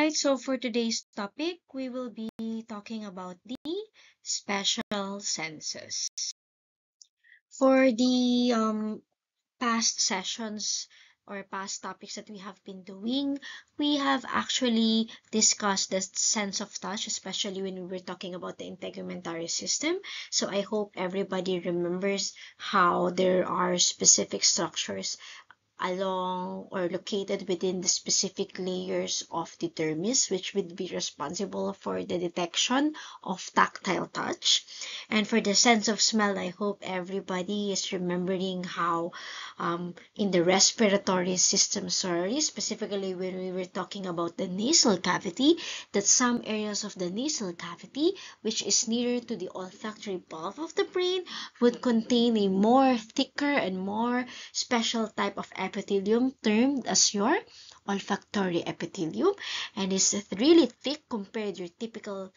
Alright, so for today's topic, we will be talking about the special senses. For the past sessions or past topics that we have been doing, we have actually discussed the sense of touch, especially when we were talking about the integumentary system. So I hope everybody remembers how there are specific structures along or located within the specific layers of the dermis, which would be responsible for the detection of tactile touch. And for the sense of smell, I hope everybody is remembering how in the respiratory system, specifically when we were talking about the nasal cavity, that some areas of the nasal cavity, which is nearer to the olfactory bulb of the brain, would contain a more thicker and more special type of epithelium termed as your olfactory epithelium, and is really thick compared to your typical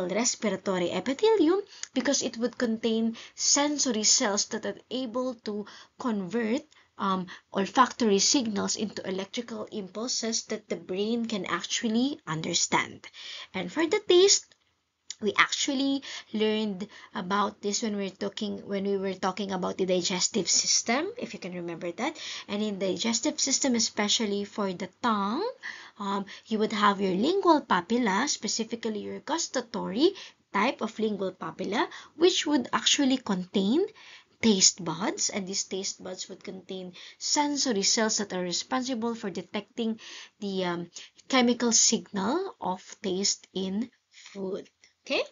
respiratory epithelium, because it would contain sensory cells that are able to convert olfactory signals into electrical impulses that the brain can actually understand. And for the taste, we actually learned about this when we were talking about the digestive system, if you can remember that. And in the digestive system, especially for the tongue, you would have your lingual papilla, specifically your gustatory type of lingual papilla, which would actually contain taste buds, and these taste buds would contain sensory cells that are responsible for detecting the chemical signal of taste in food. Okay,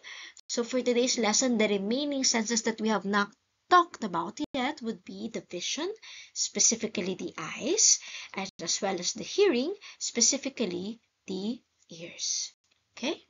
so for today's lesson, the remaining senses that we have not talked about yet would be the vision, specifically the eyes, as well as the hearing, specifically the ears. Okay.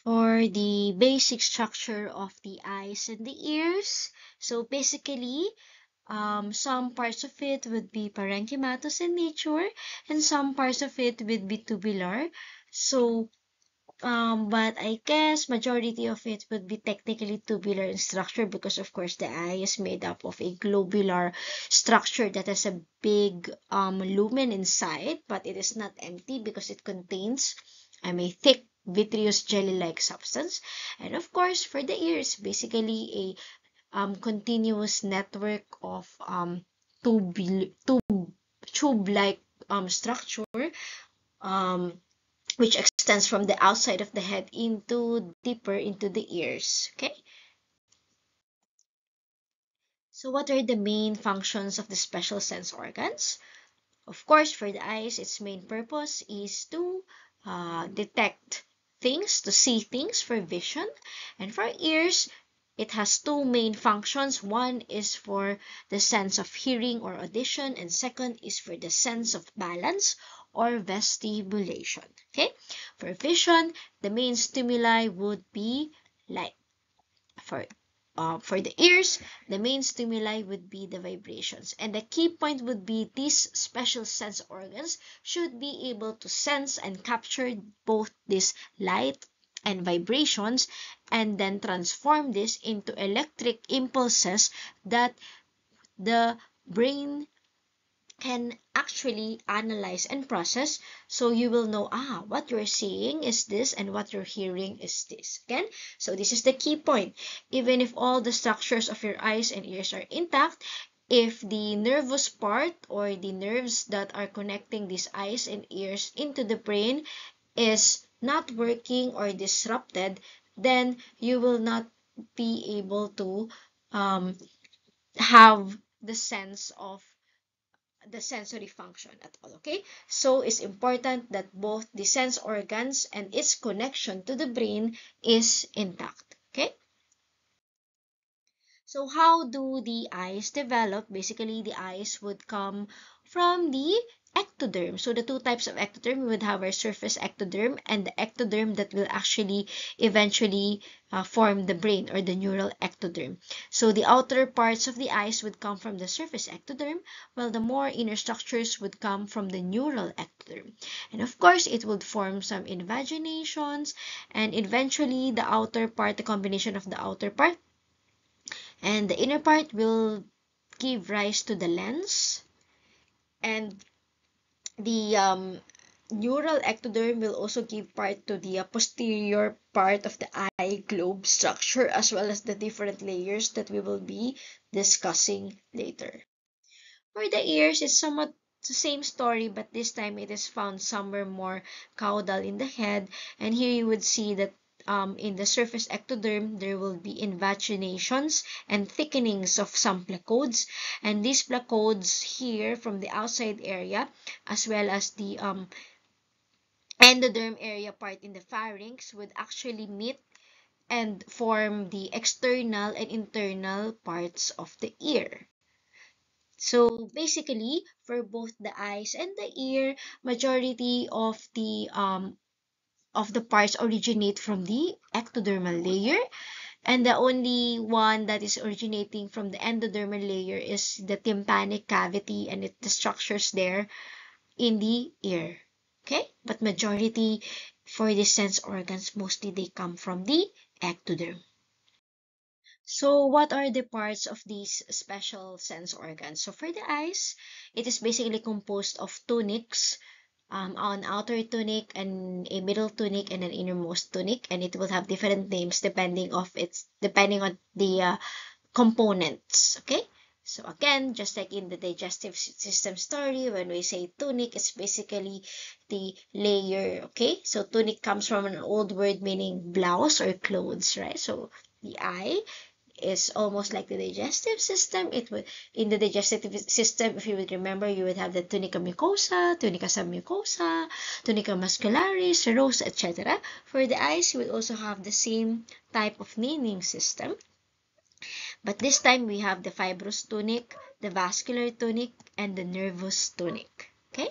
For the basic structure of the eyes and the ears, so basically, some parts of it would be parenchymatous in nature, and some parts of it would be tubular. So, but I guess majority of it would be technically tubular in structure, because of course the eye is made up of a globular structure that has a big lumen inside, but it is not empty because it contains a thick vitreous jelly-like substance. And of course, for the ears, basically a continuous network of tube-like structure, um, which extends from the outside of the head into deeper into the ears. Okay. So what are the main functions of the special sense organs? Of course, for the eyes, its main purpose is to detect things, to see things for vision. And for ears, it has two main functions. One is for the sense of hearing or audition, and second is for the sense of balance or vestibulation. Okay? For vision, the main stimuli would be light. For the ears, the main stimuli would be the vibrations. And the key point would be these special sense organs should be able to sense and capture both this light and vibrations, and then transform this into electric impulses that the brain can actually analyze and process, so you will know, what you're seeing is this and what you're hearing is this. Again, so this is the key point. Even if all the structures of your eyes and ears are intact, if the nervous part or the nerves that are connecting these eyes and ears into the brain is not working or disrupted, then you will not be able to have the sense of the sensory function at all. Okay, so it's important that both the sense organs and its connection to the brain is intact. Okay, so how do the eyes develop? Basically, the eyes would come from the ectoderm. So the two types of ectoderm, we would have our surface ectoderm and the ectoderm that will actually eventually form the brain, or the neural ectoderm. So the outer parts of the eyes would come from the surface ectoderm, while the more inner structures would come from the neural ectoderm. And of course, it would form some invaginations, and eventually the outer part, the combination of the outer part and the inner part, will give rise to the lens, and the neural ectoderm will also give part to the posterior part of the eye globe structure, as well as the different layers that we will be discussing later. For the ears, it's somewhat the same story, but this time it is found somewhere more caudal in the head. And here you would see that in the surface ectoderm, there will be invaginations and thickenings of some placodes. And these placodes here from the outside area, as well as the endoderm area part in the pharynx, would actually meet and form the external and internal parts of the ear. So basically, for both the eyes and the ear, majority of the parts originate from the ectodermal layer, and the only one that is originating from the endodermal layer is the tympanic cavity, and the structures there in the ear. Okay, but majority for the sense organs, mostly they come from the ectoderm. So what are the parts of these special sense organs? So for the eyes, it is basically composed of tunics, an outer tunic and a middle tunic and an innermost tunic, and it will have different names depending on the components. Okay, so again, just like in the digestive system story, when we say tunic, it's basically the layer. Okay, so tunic comes from an old word meaning blouse or clothes, right? So the eye is almost like the digestive system. It would, in the digestive system, if you would remember, you would have the tunica mucosa, tunica submucosa, tunica muscularis, serosa, etc. For the eyes, you would also have the same type of naming system, but this time we have the fibrous tunic, the vascular tunic, and the nervous tunic. Okay,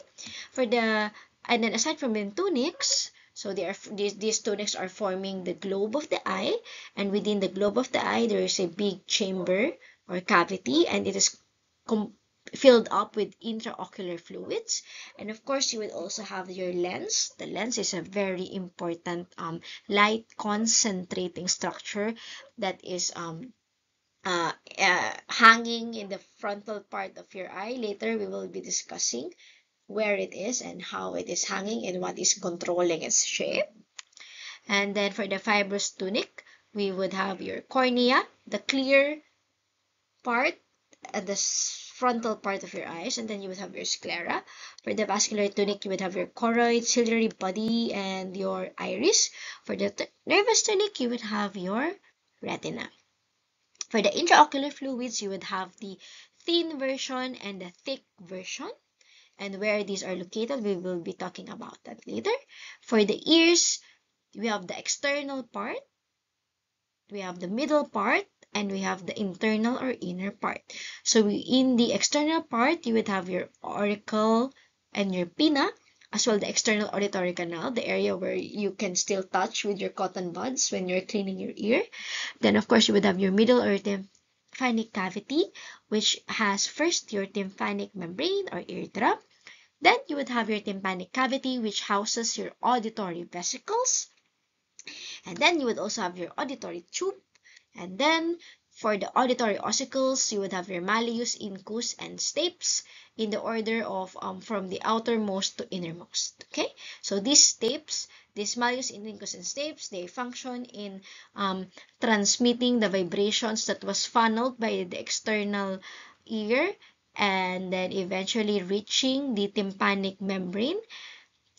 for the and then aside from the tunics, so these tunics are forming the globe of the eye, and within the globe of the eye there is a big chamber or cavity, and it is filled up with intraocular fluids. And of course, you will also have your lens. The lens is a very important light concentrating structure that is hanging in the frontal part of your eye. Later, we will be discussing where it is and how it is hanging and what is controlling its shape. And then for the fibrous tunic, we would have your cornea, the clear part at the frontal part of your eyes, and then you would have your sclera. For the vascular tunic, you would have your choroid, ciliary body, and your iris. For the nervous tunic, you would have your retina. For the intraocular fluids, you would have the thin version and the thick version. And where these are located, we will be talking about that later. For the ears, we have the external part, we have the middle part, and we have the internal or inner part. So in the external part, you would have your auricle and your pinna, as well the external auditory canal, the area where you can still touch with your cotton buds when you're cleaning your ear. Then, of course, you would have your middle or tympanic cavity, which has first your tympanic membrane or eardrum. Then you would have your tympanic cavity, which houses your auditory vesicles. And then you would also have your auditory tube. And then for the auditory ossicles, you would have your malleus, incus, and stapes in the order of from the outermost to innermost. Okay, so these stapes, these malleus, incus, and stapes, they function in transmitting the vibrations that was funneled by the external ear, and then eventually reaching the tympanic membrane.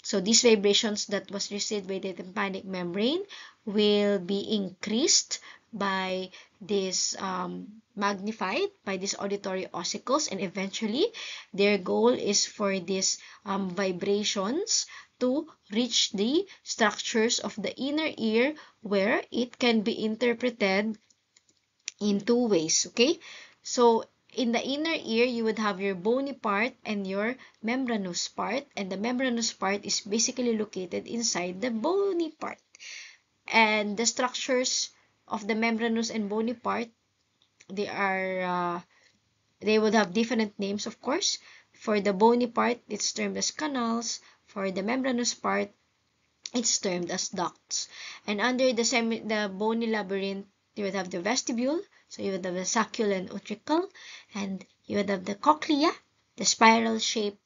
So these vibrations that was received by the tympanic membrane will be increased by this magnified by these auditory ossicles, and eventually their goal is for these vibrations to reach the structures of the inner ear, where it can be interpreted in two ways. Okay, so in the inner ear you would have your bony part and your membranous part, and the membranous part is basically located inside the bony part, and the structures of the membranous and bony part, they are they would have different names, of course. For the bony part, it's termed as canals. For the membranous part, it's termed as ducts. And under the bony labyrinth, you would have the vestibule. So you would have the succulent utricle, and you would have the cochlea, the spiral shape,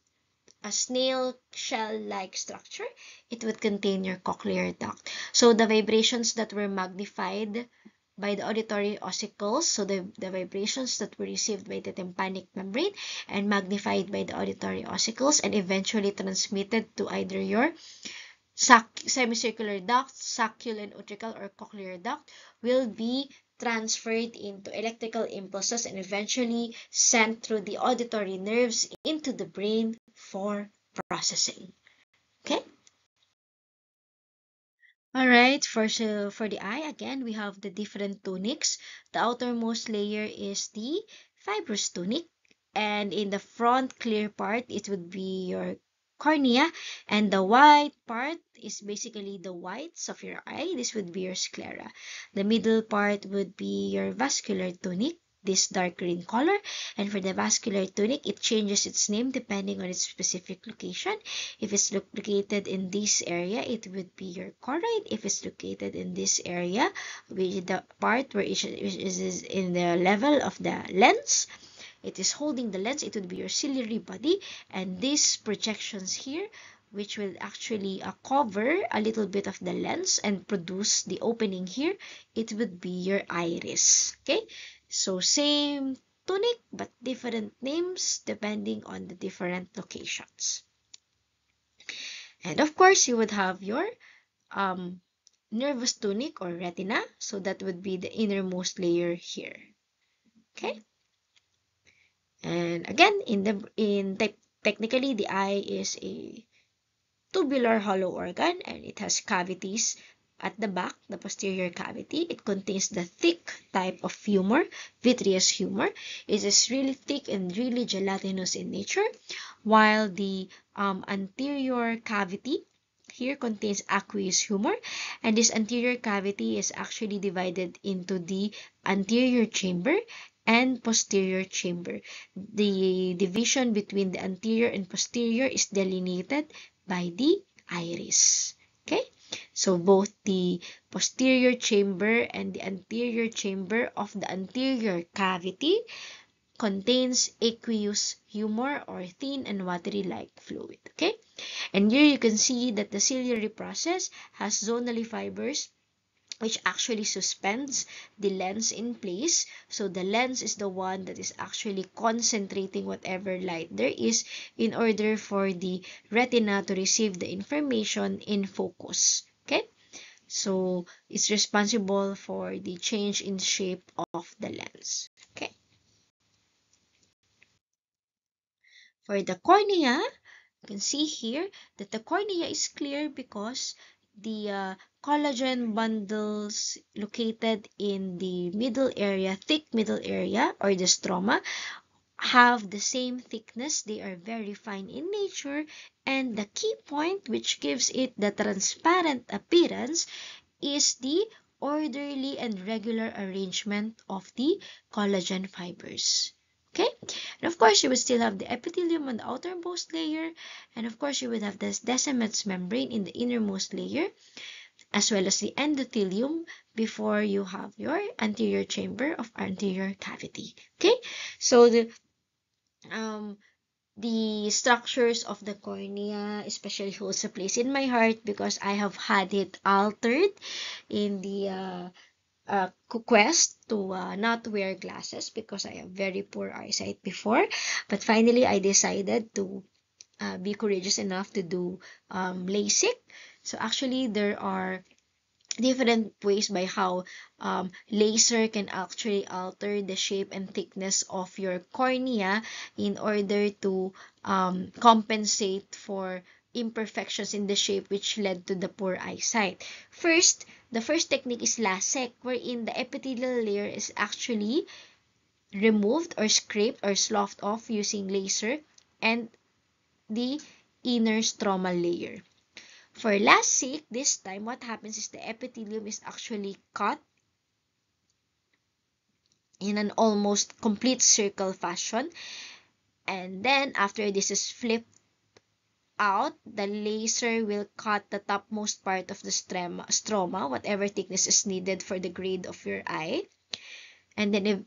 a snail shell-like structure. It would contain your cochlear duct. So the vibrations that were magnified by the auditory ossicles, so the vibrations that were received by the tympanic membrane and magnified by the auditory ossicles and eventually transmitted to either your semicircular duct, succulent utricle, or cochlear duct will be transferred into electrical impulses and eventually sent through the auditory nerves into the brain for processing. Okay? Alright, for the eye, again, we have the different tunics. The outermost layer is the fibrous tunic, and in the front clear part, it would be your cornea, and the white part is basically the whites of your eye. This would be your sclera. The middle part would be your vascular tunic, this dark green color, and for the vascular tunic, it changes its name depending on its specific location. If it's located in this area, it would be your choroid. If it's located in this area, which is the part where it is in the level of the lens, it is holding the lens, it would be your ciliary body. And these projections here, which will actually cover a little bit of the lens and produce the opening here, it would be your iris. Okay, so same tunic but different names depending on the different locations. And of course, you would have your nervous tunic or retina. So that would be the innermost layer here. Okay. And again, technically, the eye is a tubular hollow organ, and it has cavities at the back, the posterior cavity. It contains the thick type of humor, vitreous humor. It is really thick and really gelatinous in nature, while the anterior cavity here contains aqueous humor, and this anterior cavity is actually divided into the anterior chamber and posterior chamber. The division between the anterior and posterior is delineated by the iris. Okay, so both the posterior chamber and the anterior chamber of the anterior cavity contains aqueous humor or thin and watery like fluid. Okay, and here you can see that the ciliary process has zonally fibers which actually suspends the lens in place. So the lens is the one that is actually concentrating whatever light there is in order for the retina to receive the information in focus. Okay, so it's responsible for the change in shape of the lens. Okay, for the cornea, you can see here that the cornea is clear because the collagen bundles located in the middle area, thick middle area, or the stroma, have the same thickness. They are very fine in nature, and the key point which gives it the transparent appearance is the orderly and regular arrangement of the collagen fibers. Okay, and of course you would still have the epithelium on the outermost layer, and of course you would have this Descemet's membrane in the innermost layer, as well as the endothelium before you have your anterior chamber of anterior cavity. Okay, so the structures of the cornea especially holds a place in my heart because I have had it altered in the quest to not wear glasses because I have very poor eyesight before. But finally, I decided to be courageous enough to do LASIK. So actually, there are different ways by how laser can actually alter the shape and thickness of your cornea in order to compensate for imperfections in the shape which led to the poor eyesight. First, the first technique is LASIK, wherein the epithelial layer is actually removed or scraped or sloughed off using laser and the inner stromal layer. For LASIK, this time what happens is the epithelium is actually cut in an almost complete circle fashion, and then after this is flipped out, the laser will cut the topmost part of the stroma, whatever thickness is needed for the grade of your eye, and then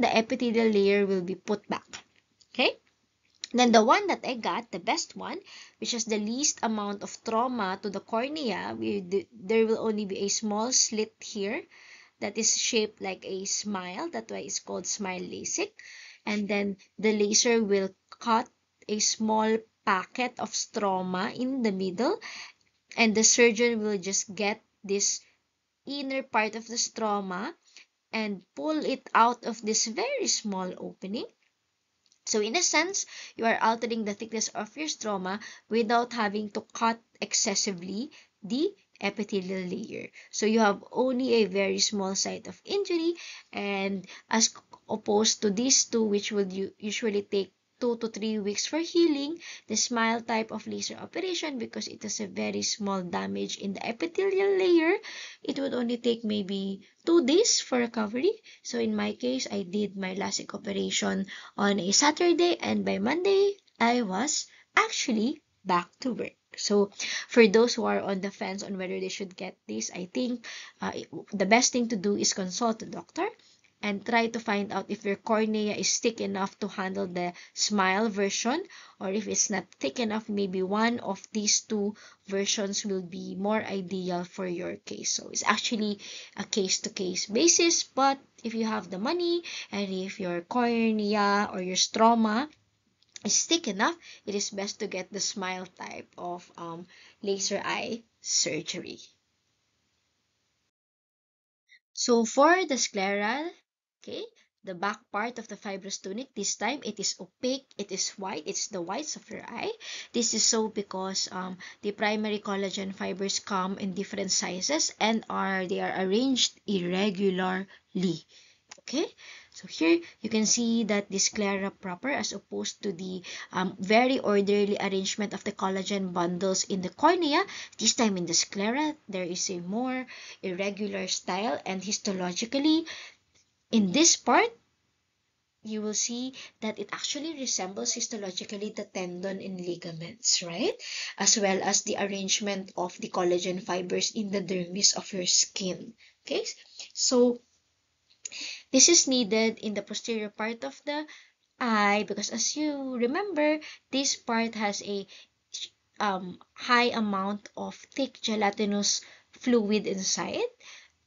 the epithelial layer will be put back. Okay. Then the one that I got, the best one, which has the least amount of trauma to the cornea, there will only be a small slit here that is shaped like a smile. That's why it's called smile LASIK. And then the laser will cut a small packet of stroma in the middle, and the surgeon will just get this inner part of the stroma and pull it out of this very small opening. So in a sense, you are altering the thickness of your stroma without having to cut excessively the epithelial layer. So you have only a very small site of injury, and as opposed to these two, which would usually take 2 to 3 weeks for healing, the smile type of laser operation, because it has a very small damage in the epithelial layer, it would only take maybe 2 days for recovery. So in my case, I did my LASIK operation on a Saturday, and by Monday, I was actually back to work. So for those who are on the fence on whether they should get this, I think the best thing to do is consult a doctor and try to find out if your cornea is thick enough to handle the smile version, or if it's not thick enough, maybe one of these two versions will be more ideal for your case. So it's actually a case-to-case basis, but if you have the money and if your cornea or your stroma is thick enough, it is best to get the smile type of laser eye surgery. So for the scleral, okay, the back part of the fibrous tunic, this time it is opaque, it is white, it's the whites of your eye. This is so because the primary collagen fibers come in different sizes and they are arranged irregularly. Okay, so here you can see that the sclera proper, as opposed to the very orderly arrangement of the collagen bundles in the cornea, this time in the sclera there is a more irregular style, and histologically in this part you will see that it actually resembles histologically the tendon and ligaments, right? As well as the arrangement of the collagen fibers in the dermis of your skin. Okay, so this is needed in the posterior part of the eye because, as you remember, this part has a high amount of thick gelatinous fluid inside,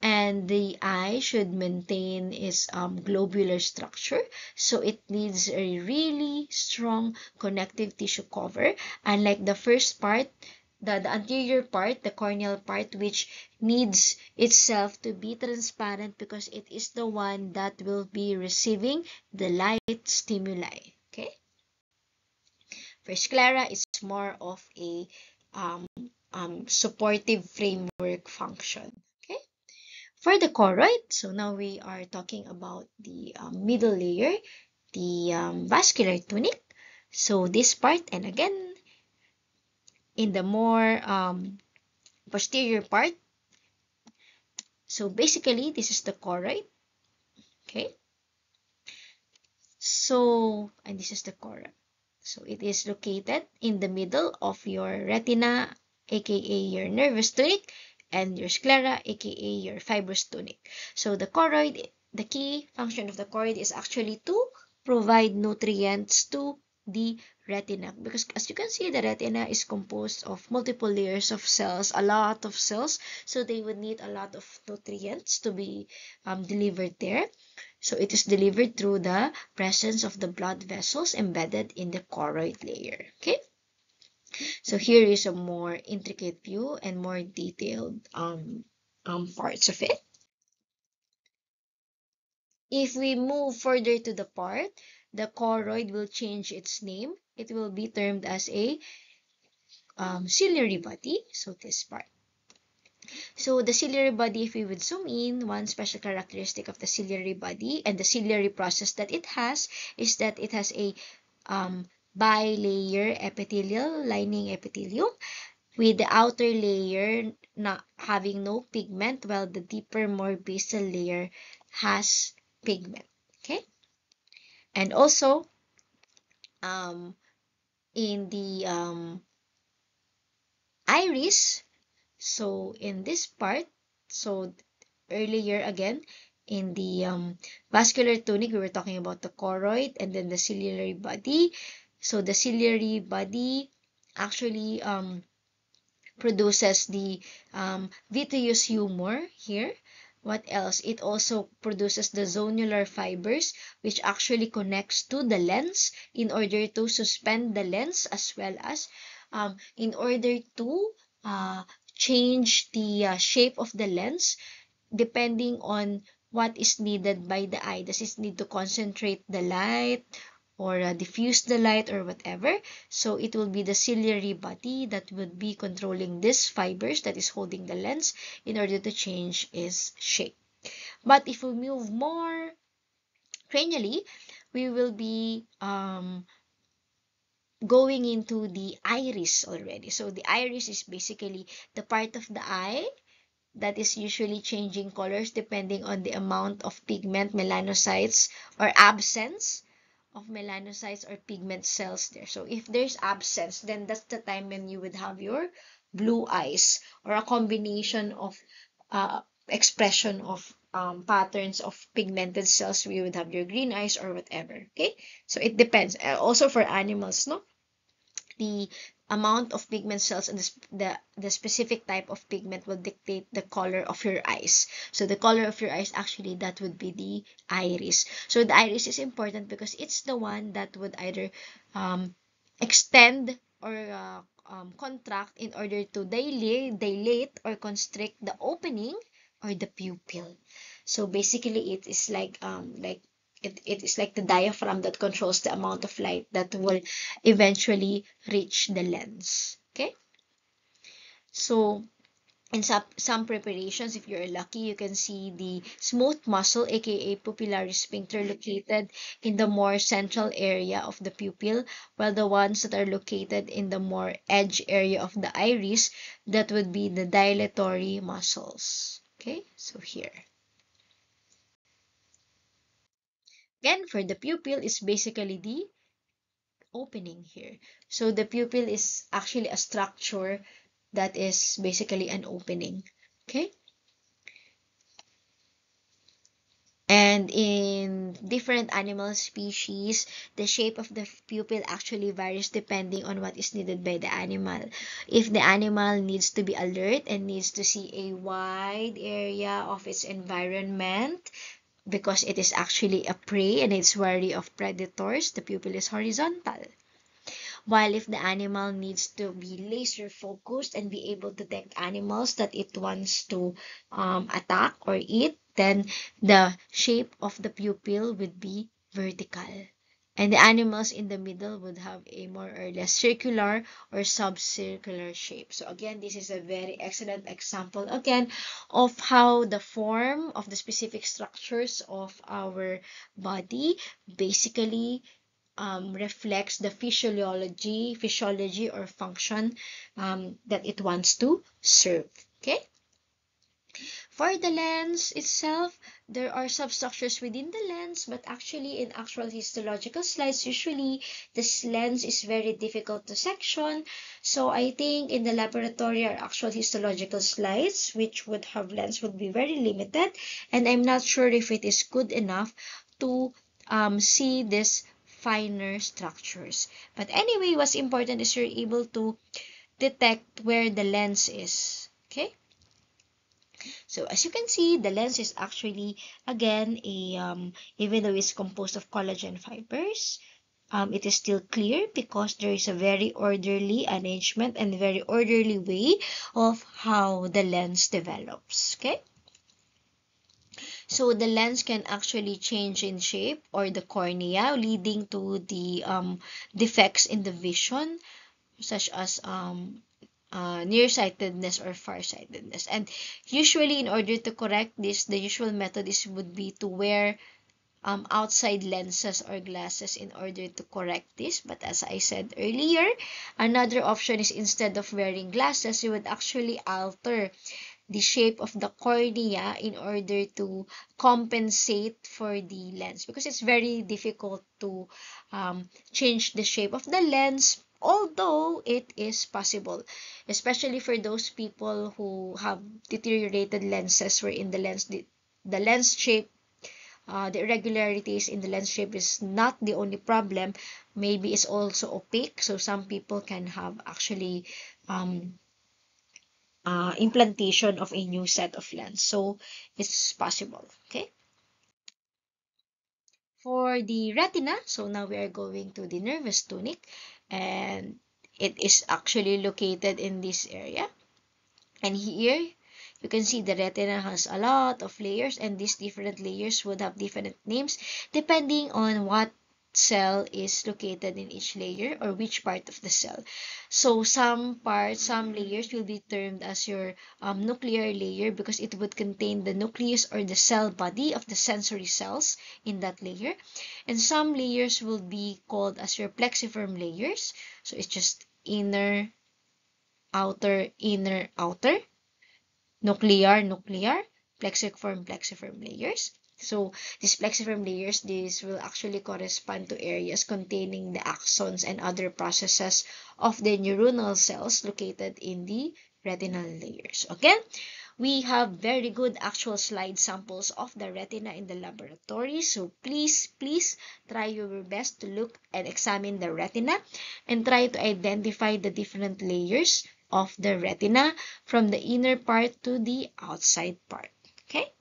and the eye should maintain its globular structure, so it needs a really strong connective tissue cover, unlike the first part, the anterior part, the corneal part, which needs itself to be transparent because it is the one that will be receiving the light stimuli. Okay, for sclera, it's more of a supportive framework function. Okay, for the choroid, so now we are talking about the middle layer, the vascular tunic. So this part, and again, in the more posterior part, so basically this is the choroid. Okay, so, and this is the choroid. So it is located in the middle of your retina, aka your nervous tunic, and your sclera, aka your fibrous tunic. So the choroid, the key function of the choroid is actually to provide nutrients to the retina, because as you can see, the retina is composed of multiple layers of cells, a lot of cells, so they would need a lot of nutrients to be delivered there. So it is delivered through the presence of the blood vessels embedded in the choroid layer. Okay, so here is a more intricate view and more detailed parts of it. If we move further to the part, the choroid will change its name. It will be termed as a ciliary body. So this part. So the ciliary body, if we would zoom in, one special characteristic of the ciliary body and the ciliary process that it has is that it has a bilayer epithelial lining epithelium with the outer layer not having no pigment while the deeper, more basal layer has pigment. Okay, and also in the iris, so in this part, so earlier again in the vascular tunic, we were talking about the choroid and then the ciliary body. So the ciliary body actually produces the vitreous humor here. What else? It also produces the zonular fibers, which actually connects to the lens in order to suspend the lens, as well as in order to change the shape of the lens depending on what is needed by the eye. Does it need to concentrate the light or diffuse the light or whatever? So it will be the ciliary body that would be controlling these fibers that is holding the lens in order to change its shape. But if we move more cranially, we will be going into the iris already. So the iris is basically the part of the eye that is usually changing colors depending on the amount of pigment, melanocytes, or absence of melanocytes or pigment cells there. So if there's absence, then that's the time when you would have your blue eyes or a combination of expression of patterns of pigmented cells. We would have your green eyes or whatever. Okay, so it depends. Also for animals, no, the amount of pigment cells and the specific type of pigment will dictate the color of your eyes. So the color of your eyes, actually, that would be the iris. So the iris is important because it's the one that would either extend or contract in order to dilate or constrict the opening or the pupil. So basically it is like it is like the diaphragm that controls the amount of light that will eventually reach the lens. Okay, so in some preparations, if you're lucky, you can see the smooth muscle, aka pupillary sphincter, located in the more central area of the pupil, while the ones that are located in the more edge area of the iris, that would be the dilatory muscles. Okay, so here. Again, for the pupil is basically the opening here. So the pupil is actually a structure that is basically an opening. Okay? And in different animal species, the shape of the pupil actually varies depending on what is needed by the animal. If the animal needs to be alert and needs to see a wide area of its environment, because it is actually a prey and it's wary of predators, the pupil is horizontal. While if the animal needs to be laser focused and be able to detect animals that it wants to attack or eat, then the shape of the pupil would be vertical. And the animals in the middle would have a more or less circular or subcircular shape. So again, this is a very excellent example again of how the form of the specific structures of our body basically reflects the physiology or function that it wants to serve. Okay. For the lens itself, there are substructures within the lens, but actually in actual histological slides, usually this lens is very difficult to section. So I think in the laboratory or actual histological slides, which would have lens, would be very limited. And I'm not sure if it is good enough to see this finer structures. But anyway, what's important is you're able to detect where the lens is. Okay? So as you can see, the lens is actually again a even though it's composed of collagen fibers, it is still clear because there is a very orderly arrangement and very orderly way of how the lens develops. Okay, so the lens can actually change in shape, or the cornea, leading to the defects in the vision, such as nearsightedness or farsightedness. And usually, in order to correct this, the usual method would be to wear outside lenses or glasses in order to correct this. But as I said earlier, another option is, instead of wearing glasses, you would actually alter the shape of the cornea in order to compensate for the lens, because it's very difficult to change the shape of the lens, although it is possible, especially for those people who have deteriorated lenses, wherein the lens shape, the irregularities in the lens shape is not the only problem. Maybe it's also opaque, so some people can have actually implantation of a new set of lens. So it's possible. Okay. For the retina, so now we are going to the nervous tunic, and it is actually located in this area. And here you can see the retina has a lot of layers, and these different layers would have different names depending on what cell is located in each layer, or which part of the cell. So some layers will be termed as your nuclear layer, because it would contain the nucleus or the cell body of the sensory cells in that layer. And some layers will be called as your plexiform layers. So it's just inner, outer, inner, outer, nuclear, nuclear, plexiform layers. So these plexiform layers, these will actually correspond to areas containing the axons and other processes of the neuronal cells located in the retinal layers. Again, we have very good actual slide samples of the retina in the laboratory. So please try your best to look and examine the retina and try to identify the different layers of the retina from the inner part to the outside part. Okay?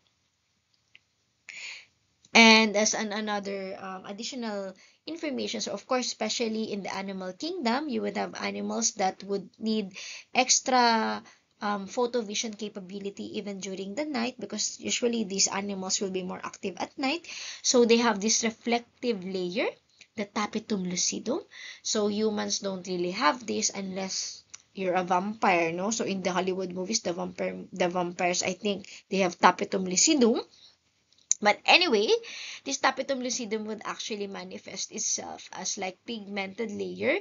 And as another additional information, so of course, especially in the animal kingdom, you would have animals that would need extra photo vision capability even during the night, because usually these animals will be more active at night. So they have this reflective layer, the tapetum lucidum. So humans don't really have this unless you're a vampire, no? So in the Hollywood movies, the vampires, I think they have tapetum lucidum. But anyway, this tapetum lucidum would actually manifest itself as like pigmented layer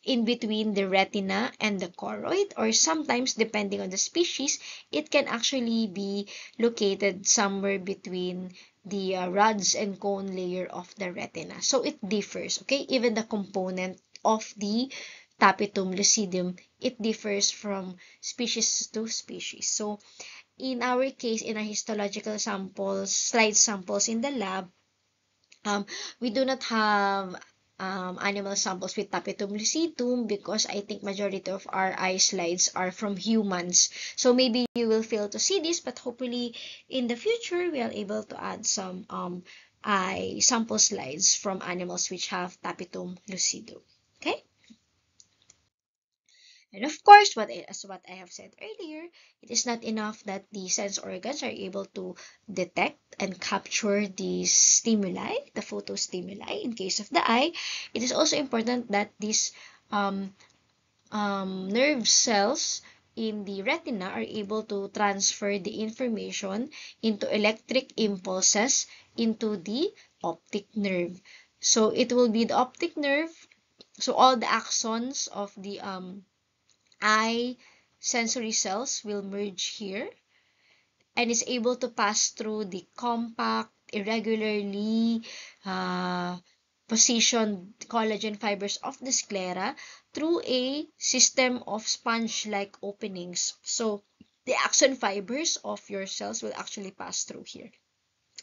in between the retina and the choroid, or sometimes, depending on the species, it can actually be located somewhere between the rods and cone layer of the retina. So it differs, okay? Even the component of the tapetum lucidum, it differs from species to species. So in our case, in our histological samples, slide samples in the lab, we do not have animal samples with tapetum lucidum, because I think majority of our eye slides are from humans. So maybe you will fail to see this, but hopefully in the future we are able to add some eye sample slides from animals which have tapetum lucidum. Okay? And of course, as what I have said earlier, it is not enough that the sense organs are able to detect and capture the stimuli, the photostimuli in case of the eye. It is also important that these um, nerve cells in the retina are able to transfer the information into electric impulses into the optic nerve. So it will be the optic nerve. So all the axons of the eye sensory cells will merge here and is able to pass through the compact, irregularly positioned collagen fibers of the sclera through a system of sponge-like openings. So the axon fibers of your cells will actually pass through here.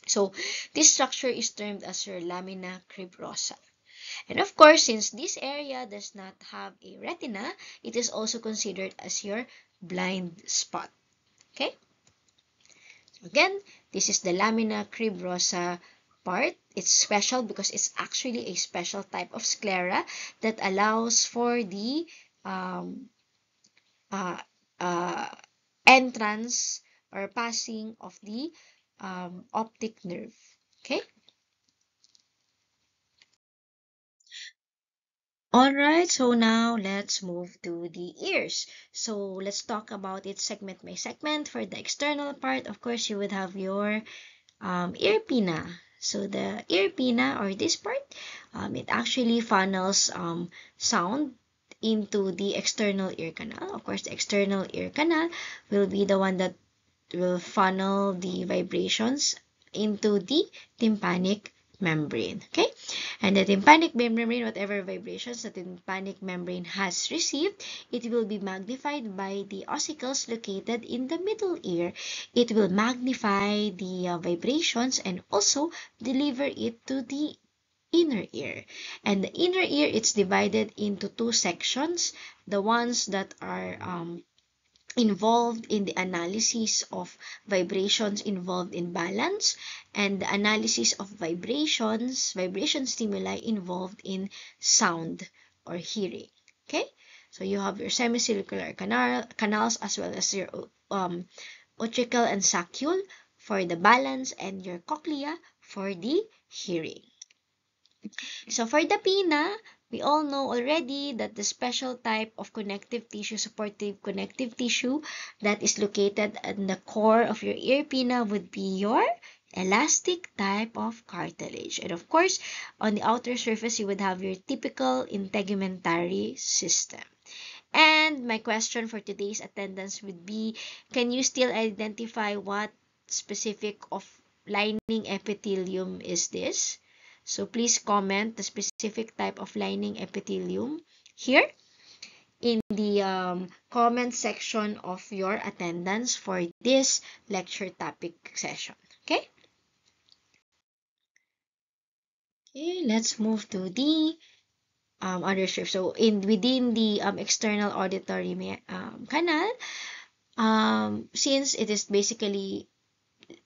So this structure is termed as your lamina cribrosa. And of course, since this area does not have a retina, it is also considered as your blind spot. Okay? Again, this is the lamina cribrosa part, it's special because it's actually a special type of sclera that allows for the um, uh, uh, entrance or passing of the optic nerve. Okay. Alright, so now let's move to the ears. So let's talk about it segment by segment. For the external part, of course, you would have your ear pinna. So the ear pinna, or this part, it actually funnels sound into the external ear canal. Of course, the external ear canal will be the one that will funnel the vibrations into the tympanic membrane. Okay, and the tympanic membrane, whatever vibrations the tympanic membrane has received, it will be magnified by the ossicles located in the middle ear. It will magnify the vibrations and also deliver it to the inner ear. And the inner ear, it's divided into two sections: the ones that are involved in the analysis of vibrations involved in balance, and the analysis of vibration stimuli involved in sound or hearing. Okay, so you have your semicircular canals as well as your utricle and saccule for the balance, and your cochlea for the hearing. So for the pinna, we all know already that the special type of connective tissue, supportive connective tissue, that is located in the core of your ear pinna would be your elastic type of cartilage. And of course, on the outer surface, you would have your typical integumentary system. And my question for today's attendance would be, can you still identify what specific of lining epithelium is this? So please comment the specific type of lining epithelium here in the comment section of your attendance for this lecture topic session. Okay? Okay, let's move to the other strip. So within the external auditory canal, since it is basically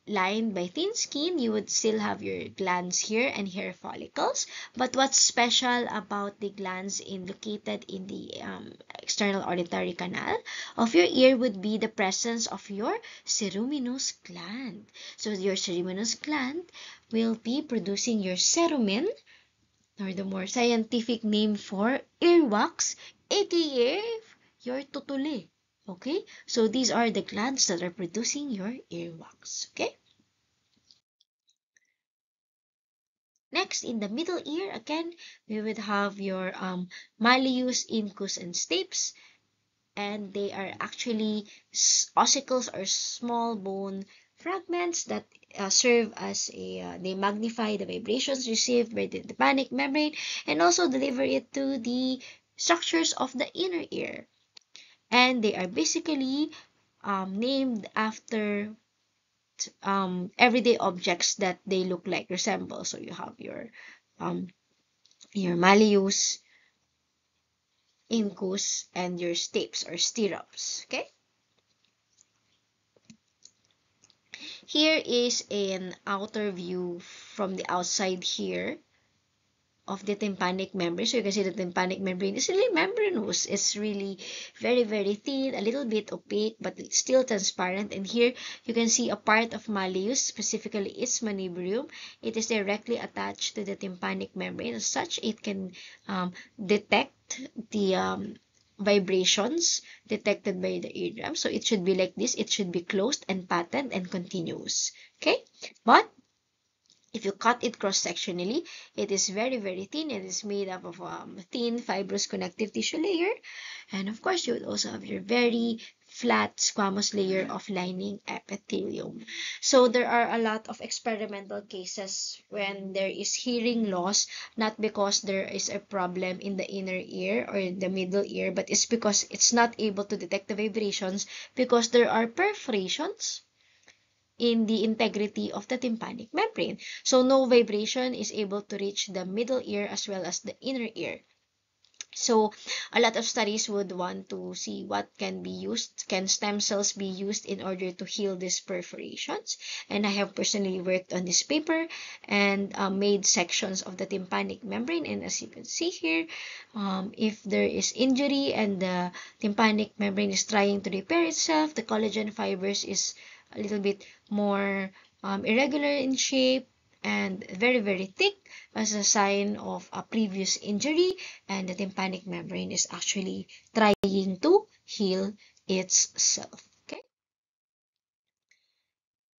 lined by thin skin, you would still have your glands here and hair follicles. But what's special about the glands located in the external auditory canal of your ear would be the presence of your ceruminous gland. So your ceruminous gland will be producing your cerumen, or the more scientific name for earwax, aka your tutuli. Okay, so these are the glands that are producing your earwax. Okay. Next, in the middle ear, again, we would have your malleus, incus, and stapes, and they are actually ossicles or small bone fragments that serve as they magnify the vibrations received by the tympanic membrane and also deliver it to the structures of the inner ear. And they are basically named after everyday objects that they look like, resemble. So you have um, your malleus, incus, and your stapes or stirrups. Okay. Here is an outer view from the outside here of the tympanic membrane. So you can see the tympanic membrane is really membranous. It's really very, very thin, a little bit opaque, but it's still transparent. And here you can see a part of malleus, specifically its manubrium. It is directly attached to the tympanic membrane. As such, it can detect the vibrations detected by the eardrum. So it should be like this. It should be closed and patent and continuous. Okay, but if you cut it cross-sectionally, it is very, very thin. It is made up of thin, fibrous connective tissue layer. And of course, you would also have your very flat squamous layer of lining epithelium. So there are a lot of experimental cases when there is hearing loss, not because there is a problem in the inner ear or in the middle ear, but it's because it's not able to detect the vibrations because there are perforations in the integrity of the tympanic membrane. So no vibration is able to reach the middle ear as well as the inner ear. So a lot of studies would want to see what can be used. Can stem cells be used in order to heal these perforations? And I have personally worked on this paper and made sections of the tympanic membrane. And as you can see here, if there is injury and the tympanic membrane is trying to repair itself, the collagen fibers is a little bit more irregular in shape and very, very thick as a sign of a previous injury, and the tympanic membrane is actually trying to heal itself. Okay,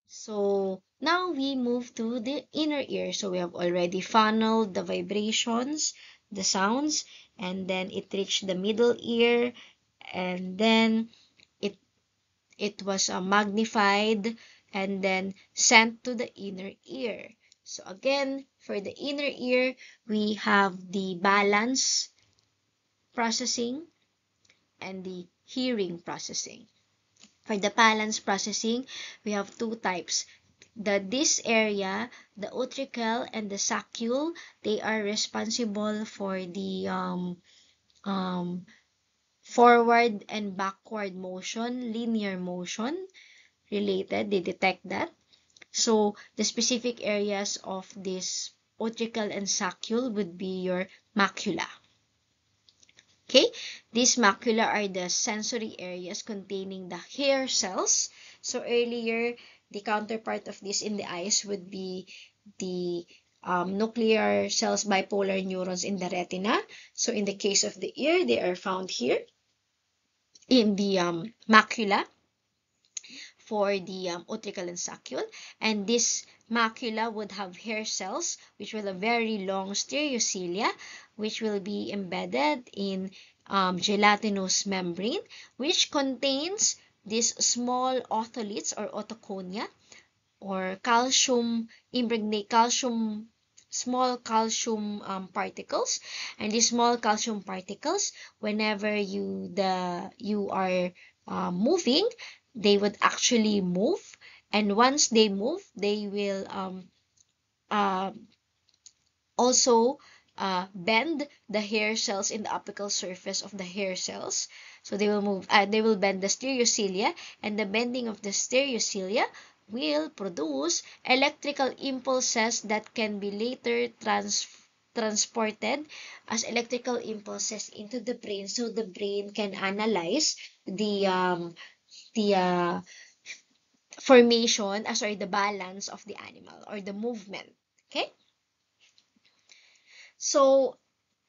so now we move to the inner ear. So we have already funneled the vibrations, the sounds, and then it reached the middle ear, and then it it was magnified and then sent to the inner ear. So again, for the inner ear, we have the balance processing and the hearing processing. For the balance processing, we have two types. This area, the utricle and the saccule, they are responsible for the um, forward and backward motion, linear motion related. They detect that. So the specific areas of this utricle and saccule would be your macula. Okay, these macula are the sensory areas containing the hair cells. So earlier, the counterpart of this in the eyes would be the nuclear cells, bipolar neurons in the retina. So in the case of the ear, they are found here in the macula for the utricle and saccule. And this macula would have hair cells, which will have very long stereocilia, which will be embedded in gelatinous membrane, which contains these small otoliths or otoconia, or calcium impregnate calcium small calcium particles. And these small calcium particles, whenever you are moving, they would actually move, and once they move, they will uh, also bend the hair cells in the apical surface of the hair cells. So they will bend the stereocilia, and the bending of the stereocilia will produce electrical impulses that can be later transported as electrical impulses into the brain, so the brain can analyze the formation, sorry, the balance of the animal or the movement. Okay, so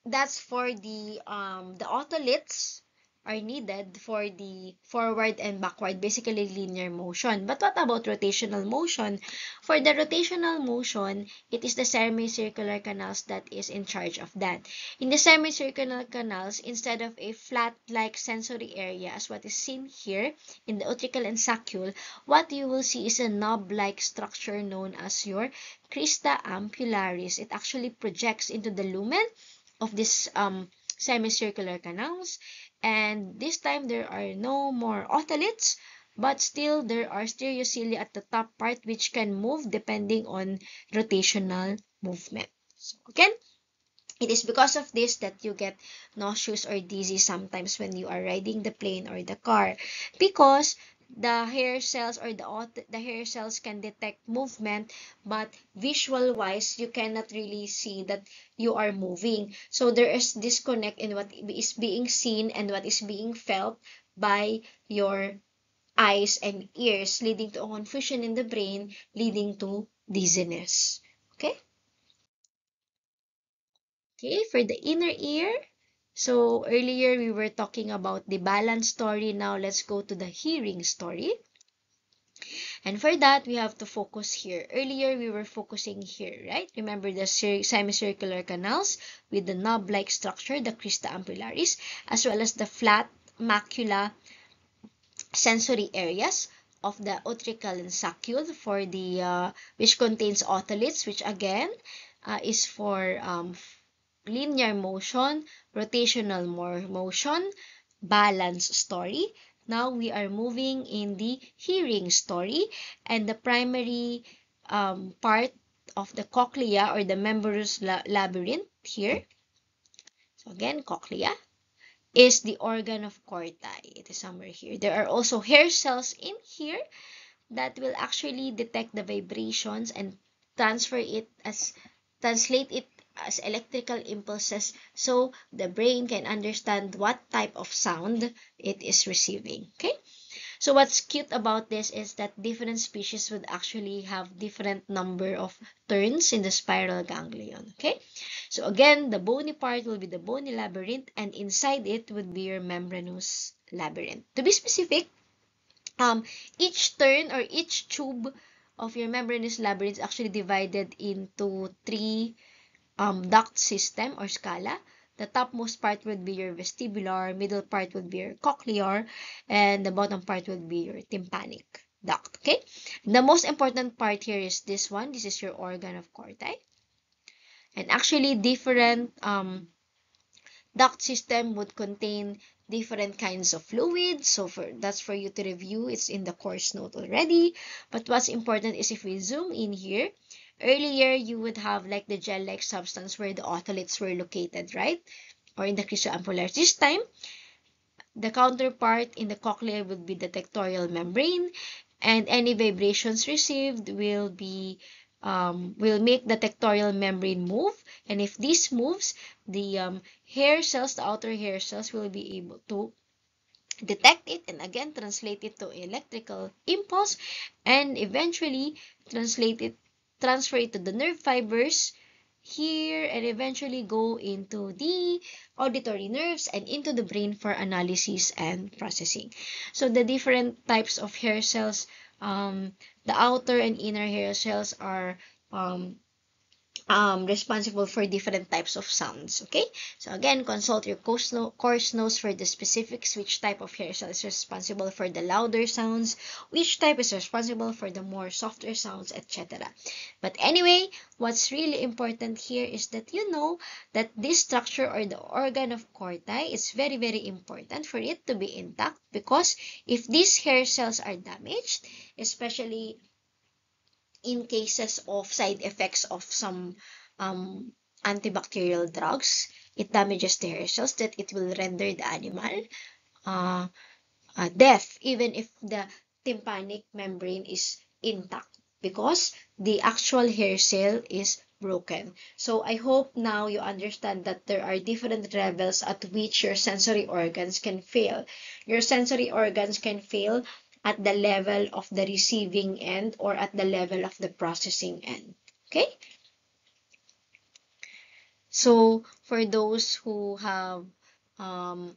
that's for the otoliths are needed for the forward and backward, basically linear motion. But what about rotational motion? For the rotational motion, it is the semicircular canals that is in charge of that. In the semicircular canals, instead of a flat-like sensory area as what is seen here in the utricle and saccule, what you will see is a knob-like structure known as your crista ampullaris. It actually projects into the lumen of this semicircular canals, and this time there are no more otoliths, but still there are stereocilia at the top part which can move depending on rotational movement. So again, it is because of this that you get nauseous or dizzy sometimes when you are riding the plane or the car, because the hair cells or the hair cells can detect movement, but visual wise you cannot really see that you are moving. So there is disconnect in what is being seen and what is being felt by your eyes and ears, leading to a confusion in the brain, leading to dizziness. Okay? Okay, for the inner ear. So earlier we were talking about the balance story. Now let's go to the hearing story. And for that, we have to focus here. Earlier we were focusing here, right? Remember the semicircular canals with the knob-like structure, the crista ampullaris, as well as the flat macula sensory areas of the utricle and saccule for the which contains otoliths, which again is for linear motion, rotational motion, balance story. Now we are moving in the hearing story, and the primary part of the cochlea or the membranous labyrinth here. So again, cochlea is the organ of Corti. It is somewhere here. There are also hair cells in here that will actually detect the vibrations and translate it as electrical impulses, so the brain can understand what type of sound it is receiving. Okay, so what's cute about this is that different species would actually have different number of turns in the spiral ganglion. Okay, so again, the bony part will be the bony labyrinth, and inside it would be your membranous labyrinth. To be specific, each turn or each tube of your membranous labyrinth is actually divided into three duct system or scala. The topmost part would be your vestibular, middle part would be your cochlear, and the bottom part would be your tympanic duct. Okay, the most important part here is this one. This is your organ of Corti, and actually different duct system would contain different kinds of fluids. So that's for you to review. It's in the course note already. But what's important is if we zoom in here, earlier you would have like the gel-like substance where the otoliths were located, right? Or in the cryptoampullars. This time, the counterpart in the cochlea would be the tectorial membrane, and any vibrations received will make the tectorial membrane move, and if this moves, the hair cells, the outer hair cells, will be able to detect it and again translate it to electrical impulse, and eventually transfer it to the nerve fibers here, and eventually go into the auditory nerves and into the brain for analysis and processing. So the different types of hair cells, the outer and inner hair cells are um, responsible for different types of sounds. Okay, so again, consult your course notes for the specifics, which type of hair cell is responsible for the louder sounds, which type is responsible for the more softer sounds, etc. But anyway, what's really important here is that you know that this structure or the organ of Corti is very, very important for it to be intact, because if these hair cells are damaged, especially in cases of side effects of some antibacterial drugs, it damages the hair cells, that it will render the animal uh, deaf, even if the tympanic membrane is intact, because the actual hair cell is broken. So I hope now you understand that there are different levels at which your sensory organs can fail. Your sensory organs can fail at the level of the receiving end or at the level of the processing end. Okay? So for those who have um,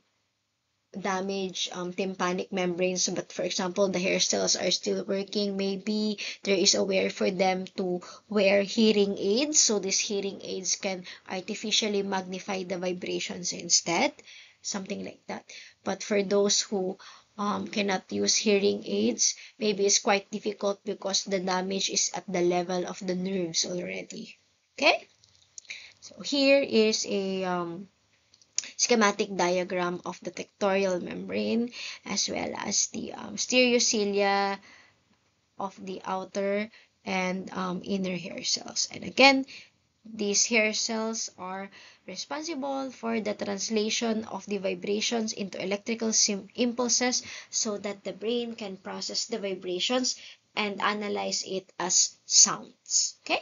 damage tympanic membranes, but for example the hair cells are still working, maybe there is a way for them to wear hearing aids, so these hearing aids can artificially magnify the vibrations instead, something like that. But for those who cannot use hearing aids, maybe it's quite difficult because the damage is at the level of the nerves already. Okay, so here is a schematic diagram of the tectorial membrane, as well as the stereocilia of the outer and inner hair cells. And again, these hair cells are responsible for the translation of the vibrations into electrical impulses, so that the brain can process the vibrations and analyze it as sounds. Okay?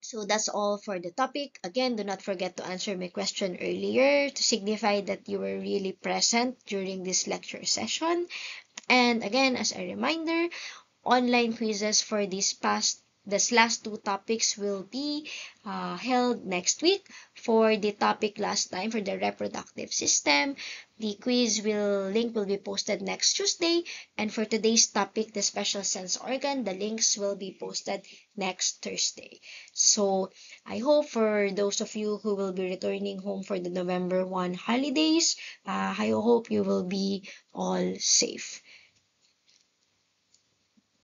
So that's all for the topic. Again, do not forget to answer my question earlier to signify that you were really present during this lecture session. And again, as a reminder, online quizzes for this last two topics will be held next week. For the topic last time, for the reproductive system, the link will be posted next Tuesday. And for today's topic, the special sense organ, the links will be posted next Thursday. So I hope for those of you who will be returning home for the November 1 holidays, I hope you will be all safe.